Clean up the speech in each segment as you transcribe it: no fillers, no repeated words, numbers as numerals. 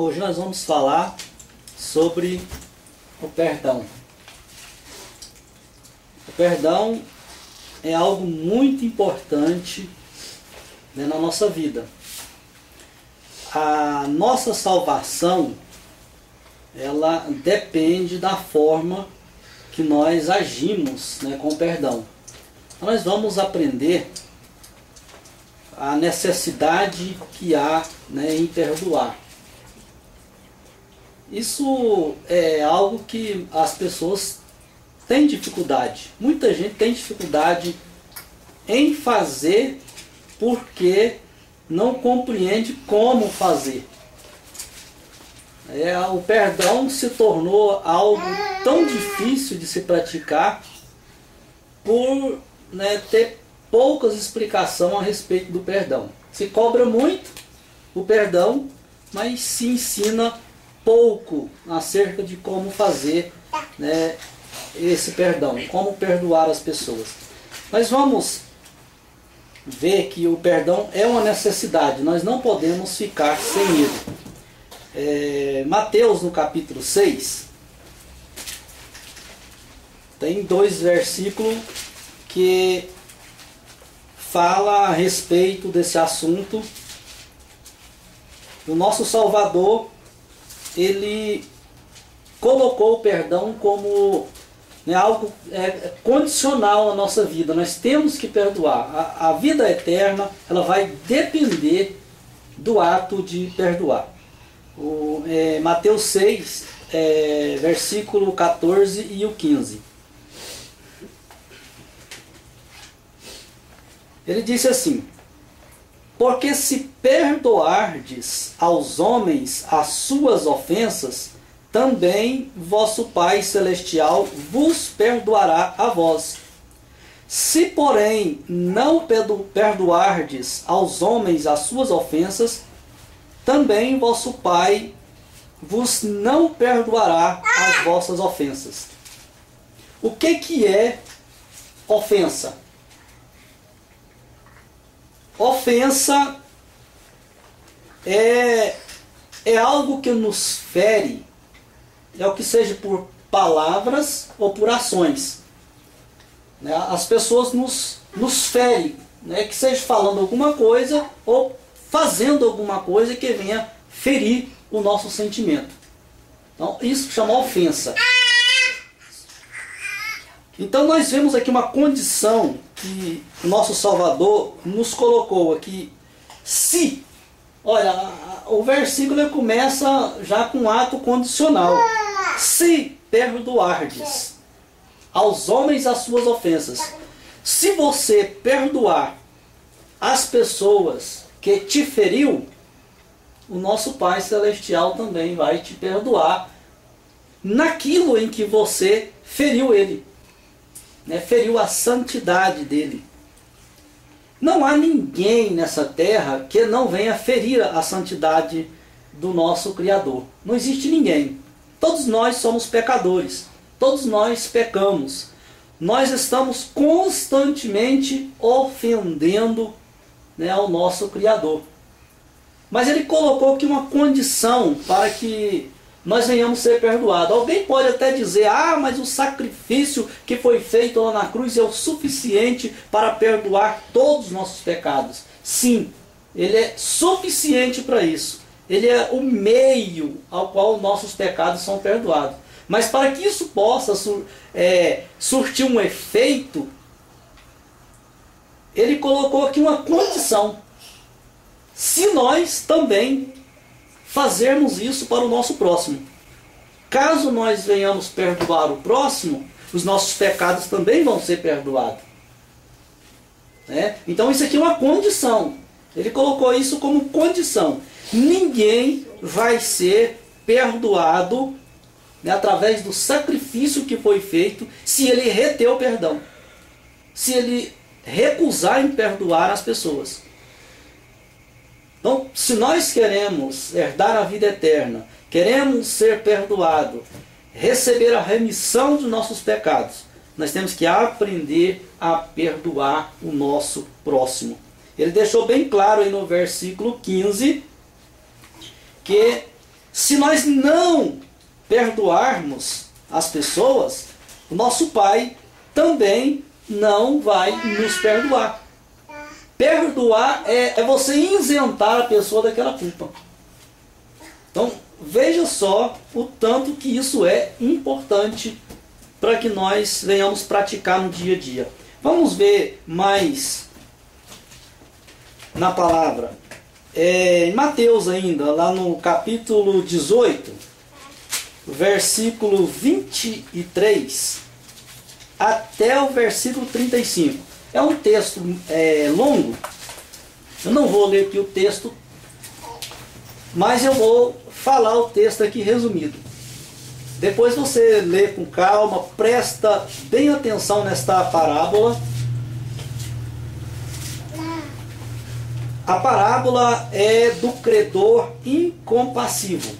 Hoje nós vamos falar sobre o perdão. O perdão é algo muito importante, né, na nossa vida. A nossa salvação, ela depende da forma que nós agimos, né, com o perdão. Nós vamos aprender a necessidade que há, né, em perdoar. Isso é algo que as pessoas têm dificuldade. Muita gente tem dificuldade em fazer porque não compreende como fazer. O perdão se tornou algo tão difícil de se praticar por, né, ter poucas explicações a respeito do perdão. Se cobra muito o perdão, mas se ensina pouco acerca de como fazer, né, esse perdão, como perdoar as pessoas. Nós vamos ver que o perdão é uma necessidade, nós não podemos ficar sem ele. Mateus, no capítulo 6, tem 2 versículos que fala a respeito desse assunto. O nosso Salvador, ele colocou o perdão como, né, algo condicional à nossa vida. Nós temos que perdoar. A vida eterna, ela vai depender do ato de perdoar. Mateus 6, versículo 14 e o 15. Ele disse assim: porque se perdoardes aos homens as suas ofensas, também vosso Pai Celestial vos perdoará a vós. Se, porém, não perdoardes aos homens as suas ofensas, também vosso Pai vos não perdoará as vossas ofensas. O que é ofensa? Ofensa é algo que nos fere, é o que seja por palavras ou por ações. Né? As pessoas nos ferem, né? Que seja falando alguma coisa ou fazendo alguma coisa que venha ferir o nosso sentimento. Então, isso chama ofensa. Então nós vemos aqui uma condição que o nosso Salvador nos colocou aqui. Se, olha, o versículo começa já com um ato condicional. Se perdoardes aos homens as suas ofensas. Se você perdoar as pessoas que te feriu, o nosso Pai Celestial também vai te perdoar naquilo em que você feriu ele. Feriu a santidade dele. Não há ninguém nessa terra que não venha ferir a santidade do nosso Criador. Não existe ninguém. Todos nós somos pecadores. Todos nós pecamos. Nós estamos constantemente ofendendo, né, ao nosso Criador. Mas ele colocou aqui uma condição para que nós venhamos ser perdoados. Alguém pode até dizer: ah, mas o sacrifício que foi feito lá na cruz é o suficiente para perdoar todos os nossos pecados. Sim, ele é suficiente para isso. Ele é o meio ao qual nossos pecados são perdoados. Mas para que isso possa surtir um efeito, ele colocou aqui uma condição. Se nós também fazermos isso para o nosso próximo. Caso nós venhamos perdoar o próximo, os nossos pecados também vão ser perdoados. Então isso aqui é uma condição. Ele colocou isso como condição. Ninguém vai ser perdoado, né, através do sacrifício que foi feito, se ele reter o perdão. Se ele recusar em perdoar as pessoas. Então, se nós queremos herdar a vida eterna, queremos ser perdoados, receber a remissão dos nossos pecados, nós temos que aprender a perdoar o nosso próximo. Ele deixou bem claro aí no versículo 15 que se nós não perdoarmos as pessoas, o nosso Pai também não vai nos perdoar. Perdoar é você isentar a pessoa daquela culpa. Então, veja só o tanto que isso é importante para que nós venhamos praticar no dia a dia. Vamos ver mais na palavra. Em Mateus ainda, lá no capítulo 18, versículo 23 até o versículo 35. É um texto longo. Eu não vou ler aqui o texto, mas eu vou falar o texto aqui resumido. Depois você lê com calma, presta bem atenção nesta parábola. A parábola é do credor incompassivo.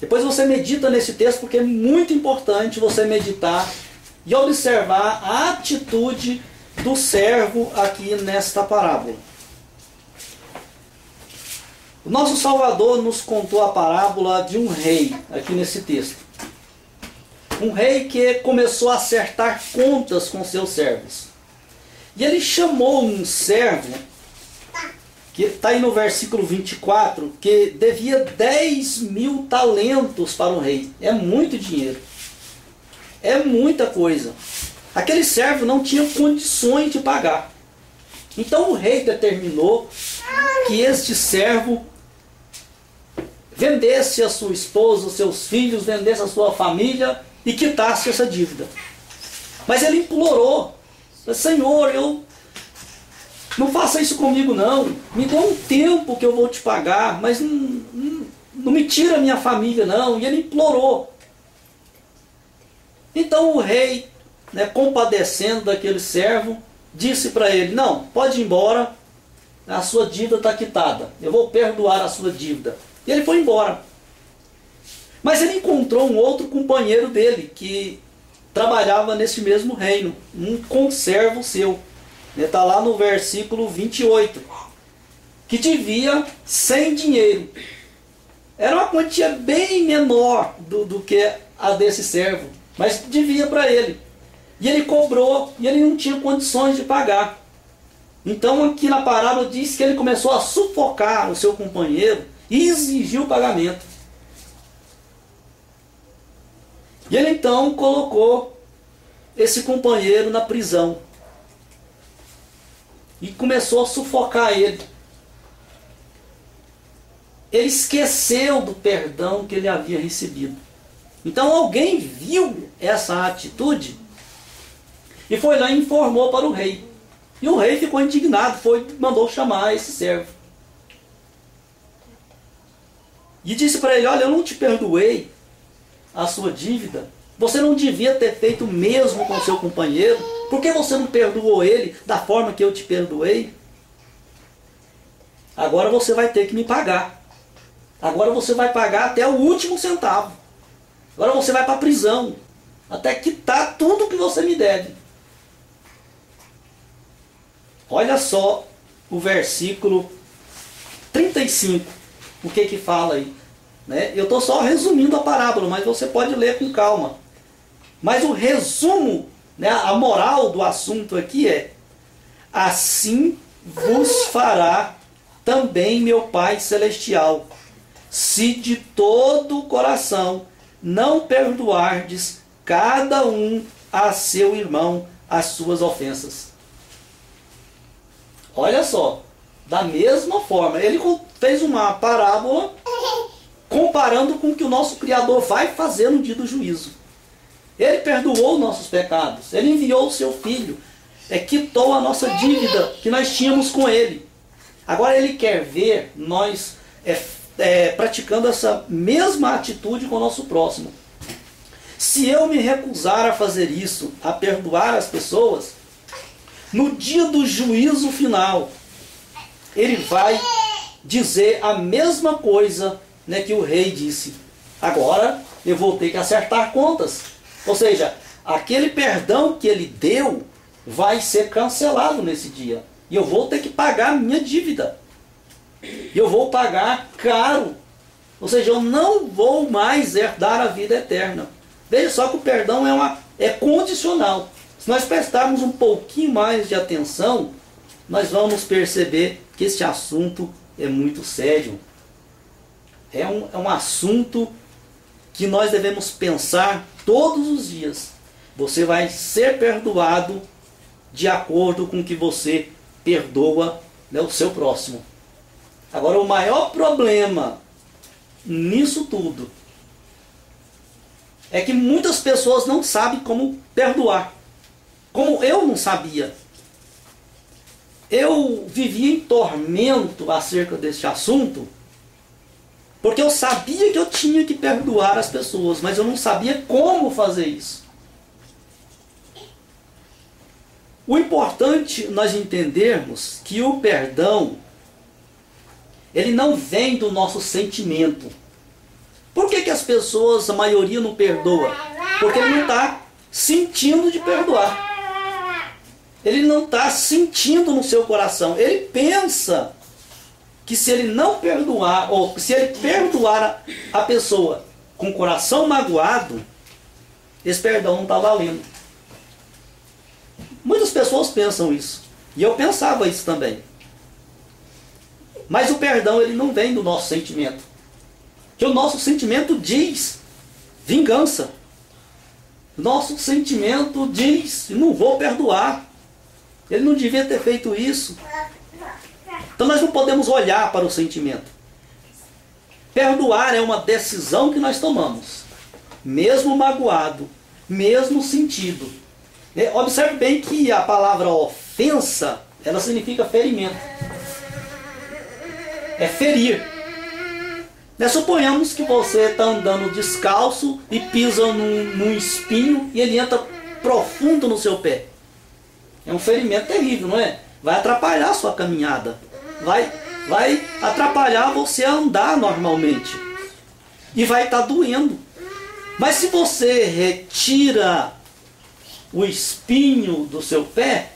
Depois você medita nesse texto, porque é muito importante você meditar e observar a atitude do servo aqui nesta parábola. O nosso Salvador nos contou a parábola de um rei, aqui nesse texto. Um rei que começou a acertar contas com seus servos. E ele chamou um servo, que está aí no versículo 24, que devia 10.000 talentos para o rei. É muito dinheiro. É muita coisa. Aquele servo não tinha condições de pagar. Então o rei determinou que este servo vendesse a sua esposa, os seus filhos, vendesse a sua família e quitasse essa dívida. Mas ele implorou: Senhor, não faça isso comigo não. Me dê um tempo que eu vou te pagar, mas não me tira a minha família não. E ele implorou. Então o rei, compadecendo daquele servo, disse para ele: não, pode ir embora, a sua dívida está quitada, eu vou perdoar a sua dívida. E ele foi embora. Mas ele encontrou um outro companheiro dele, que trabalhava nesse mesmo reino, um conservo seu. Está lá no versículo 28, que devia 100 dinheiro. Era uma quantia bem menor do que a desse servo, mas devia para ele. E ele cobrou, e ele não tinha condições de pagar. Então aqui na parábola diz que ele começou a sufocar o seu companheiro e exigiu o pagamento. E ele então colocou esse companheiro na prisão. E começou a sufocar ele. Ele esqueceu do perdão que ele havia recebido. Então alguém viu essa atitude e foi lá e informou para o rei. E o rei ficou indignado, mandou chamar esse servo. E disse para ele: olha, eu não te perdoei a sua dívida. Você não devia ter feito o mesmo com o seu companheiro. Por que você não perdoou ele da forma que eu te perdoei? Agora você vai ter que me pagar. Agora você vai pagar até o último centavo. Agora você vai para a prisão, até quitar tudo que você me deve. Olha só o versículo 35, o que fala aí. Eu estou só resumindo a parábola, mas você pode ler com calma. Mas o resumo, a moral do assunto aqui é: assim vos fará também meu Pai Celestial, se de todo o coração não perdoardes cada um a seu irmão as suas ofensas. Olha só, da mesma forma, ele fez uma parábola comparando com o que o nosso Criador vai fazer no dia do juízo. Ele perdoou nossos pecados, ele enviou o seu Filho, quitou a nossa dívida que nós tínhamos com ele. Agora ele quer ver nós praticando essa mesma atitude com o nosso próximo. Se eu me recusar a fazer isso, a perdoar as pessoas, no dia do juízo final, ele vai dizer a mesma coisa que o rei disse. Agora eu vou ter que acertar contas. Ou seja, aquele perdão que ele deu vai ser cancelado nesse dia. E eu vou ter que pagar a minha dívida. E eu vou pagar caro. Ou seja, eu não vou mais herdar a vida eterna. Veja só que o perdão é condicional. Se nós prestarmos um pouquinho mais de atenção, nós vamos perceber que esse assunto é muito sério. É um assunto que nós devemos pensar todos os dias. Você vai ser perdoado de acordo com que você perdoa, né, o seu próximo. Agora, o maior problema nisso tudo é que muitas pessoas não sabem como perdoar. Como eu não sabia. Eu vivia em tormento acerca deste assunto, porque eu sabia que eu tinha que perdoar as pessoas, mas eu não sabia como fazer isso. O importante nós entendermos que o perdão, ele não vem do nosso sentimento. Por que as pessoas, a maioria, não perdoa? Porque ele não está sentindo de perdoar. Ele não está sentindo no seu coração. Ele pensa que se ele não perdoar, ou se ele perdoar a pessoa com o coração magoado, esse perdão não está valendo. Muitas pessoas pensam isso. E eu pensava isso também. Mas o perdão, ele não vem do nosso sentimento. Que o nosso sentimento diz vingança. Nosso sentimento diz, não vou perdoar. Ele não devia ter feito isso. Então nós não podemos olhar para o sentimento. Perdoar é uma decisão que nós tomamos. Mesmo magoado, mesmo sentido. Observe bem que a palavra ofensa, ela significa ferimento. É ferir. Suponhamos que você está andando descalço e pisa num espinho e ele entra profundo no seu pé. É um ferimento terrível, não é? Vai atrapalhar a sua caminhada. Vai atrapalhar você a andar normalmente. E vai estar doendo. Mas se você retira o espinho do seu pé,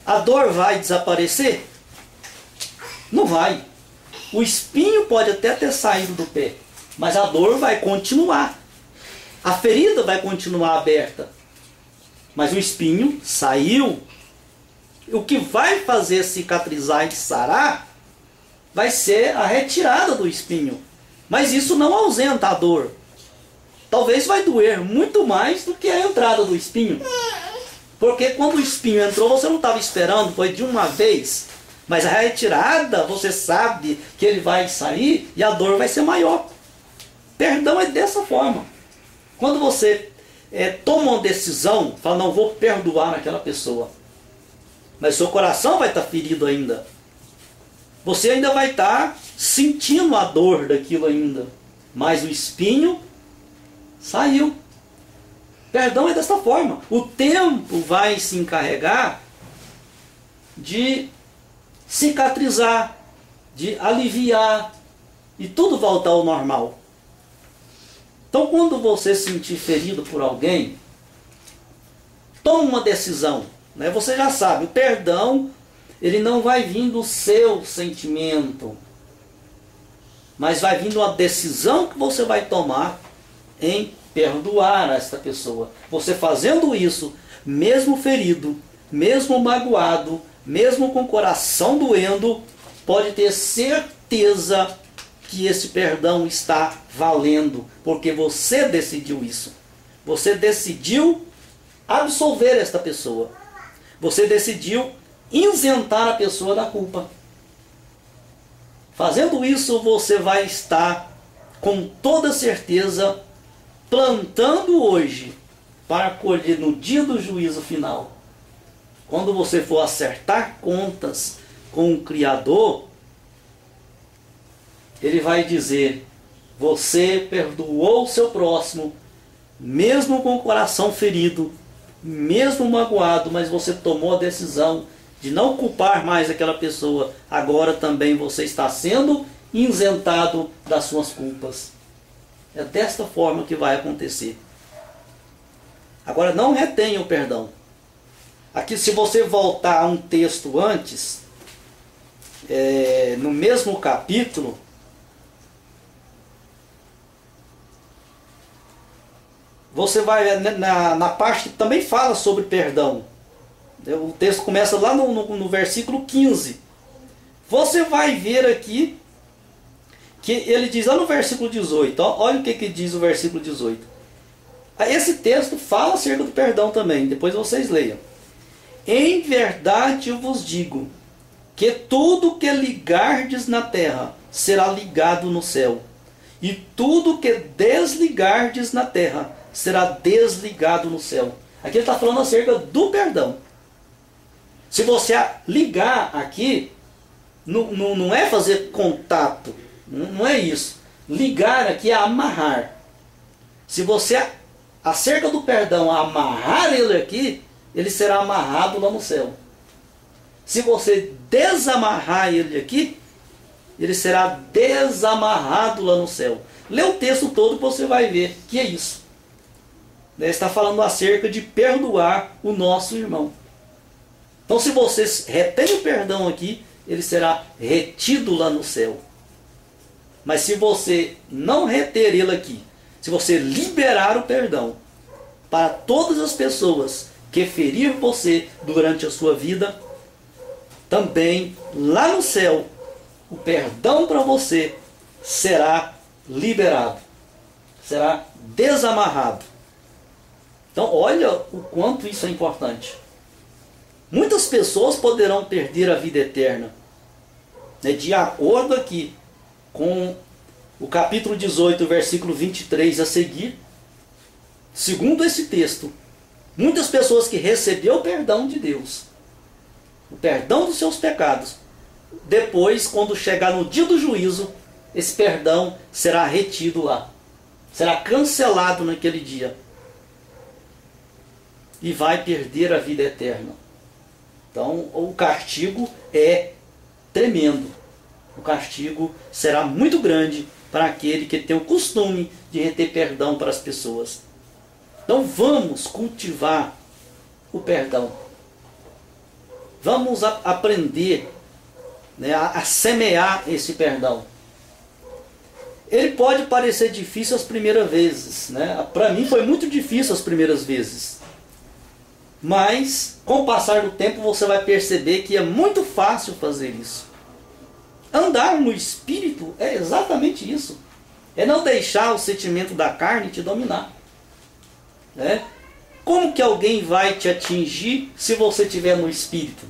a dor vai desaparecer? Não vai. O espinho pode até ter saído do pé, mas a dor vai continuar. A ferida vai continuar aberta. Mas o espinho saiu. O que vai fazer cicatrizar e sarar vai ser a retirada do espinho. Mas isso não ausenta a dor. Talvez vai doer muito mais do que a entrada do espinho. Porque quando o espinho entrou, você não estava esperando, foi de uma vez. Mas a retirada, você sabe que ele vai sair e a dor vai ser maior. Perdão é dessa forma. Quando você toma uma decisão, fala, não, vou perdoar aquela pessoa. Mas seu coração vai estar ferido ainda. Você ainda vai estar sentindo a dor daquilo ainda. Mas o espinho saiu. Perdão é desta forma. O tempo vai se encarregar de cicatrizar, de aliviar e tudo voltar ao normal. Então, quando você se sentir ferido por alguém, tome uma decisão. Você já sabe, o perdão, ele não vai vir do seu sentimento, mas vai vir de uma decisão que você vai tomar em perdoar esta pessoa. Você fazendo isso, mesmo ferido, mesmo magoado, mesmo com o coração doendo, pode ter certeza que esse perdão está valendo, porque você decidiu isso. Você decidiu absolver esta pessoa. Você decidiu isentar a pessoa da culpa. Fazendo isso, você vai estar com toda certeza plantando hoje para colher no dia do juízo final. Quando você for acertar contas com o Criador, Ele vai dizer, você perdoou o seu próximo, mesmo com o coração ferido, mesmo magoado, mas você tomou a decisão de não culpar mais aquela pessoa. Agora também você está sendo isentado das suas culpas. É desta forma que vai acontecer. Agora não retenha o perdão. Aqui, se você voltar a um texto antes, no mesmo capítulo, você vai na parte que também fala sobre perdão. O texto começa lá no versículo 15. Você vai ver aqui que ele diz lá no versículo 18. Olha o que diz o versículo 18. Esse texto fala acerca do perdão também. Depois vocês leiam. Em verdade eu vos digo que tudo que ligardes na terra será ligado no céu, e tudo que desligardes na terra será desligado no céu. Aqui ele está falando acerca do perdão. Se você ligar aqui, não é fazer contato, não é isso. Ligar aqui é amarrar. Se você, acerca do perdão, amarrar ele aqui, ele será amarrado lá no céu. Se você desamarrar ele aqui, ele será desamarrado lá no céu. Lê o texto todo que você vai ver que é isso. Ele está falando acerca de perdoar o nosso irmão. Então, se você retém o perdão aqui, ele será retido lá no céu. Mas se você não reter ele aqui, se você liberar o perdão para todas as pessoas que ferir você durante a sua vida, também lá no céu, o perdão para você será liberado, será desamarrado. Então, olha o quanto isso é importante. Muitas pessoas poderão perder a vida eterna, né, de acordo aqui com o capítulo 18, versículo 23 a seguir. Segundo esse texto, muitas pessoas que receberam o perdão de Deus, o perdão dos seus pecados, depois, quando chegar no dia do juízo, esse perdão será retido lá, será cancelado naquele dia, e vai perder a vida eterna. Então, o castigo é tremendo. O castigo será muito grande para aquele que tem o costume de reter perdão para as pessoas. Então, vamos cultivar o perdão. Vamos aprender, né, a semear esse perdão. Ele pode parecer difícil as primeiras vezes, né? Para mim foi muito difícil as primeiras vezes. Mas, com o passar do tempo, você vai perceber que é muito fácil fazer isso. Andar no Espírito é exatamente isso. É não deixar o sentimento da carne te dominar, né? Como que alguém vai te atingir se você estiver no Espírito?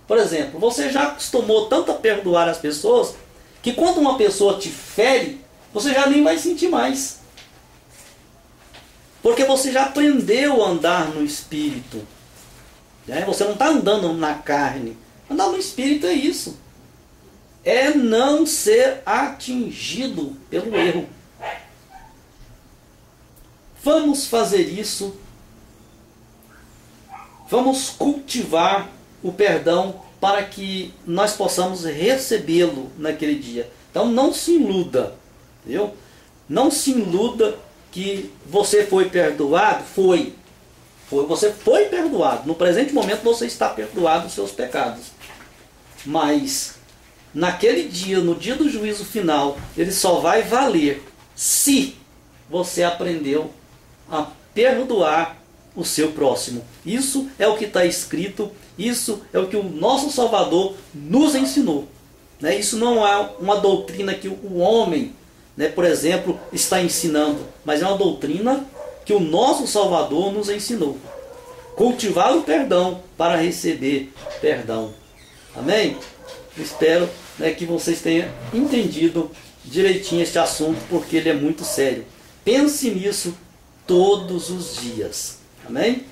Por exemplo, você já acostumou tanto a perdoar as pessoas, que quando uma pessoa te fere, você já nem vai sentir mais. Porque você já aprendeu a andar no Espírito, né? Você não está andando na carne. Andar no Espírito é isso. É não ser atingido pelo erro. Vamos fazer isso. Vamos cultivar o perdão para que nós possamos recebê-lo naquele dia. Então não se iluda, viu? Não se iluda que você foi perdoado. Você foi perdoado. No presente momento você está perdoado dos seus pecados. Mas naquele dia, no dia do juízo final, ele só vai valer se você aprendeu a perdoar o seu próximo. Isso é o que está escrito, isso é o que o nosso Salvador nos ensinou, né? Isso não é uma doutrina que o homem, né, por exemplo, está ensinando, mas é uma doutrina que o nosso Salvador nos ensinou. Cultivar o perdão para receber perdão. Amém? Espero, né, que vocês tenham entendido direitinho este assunto, porque ele é muito sério. Pense nisso todos os dias. Amém?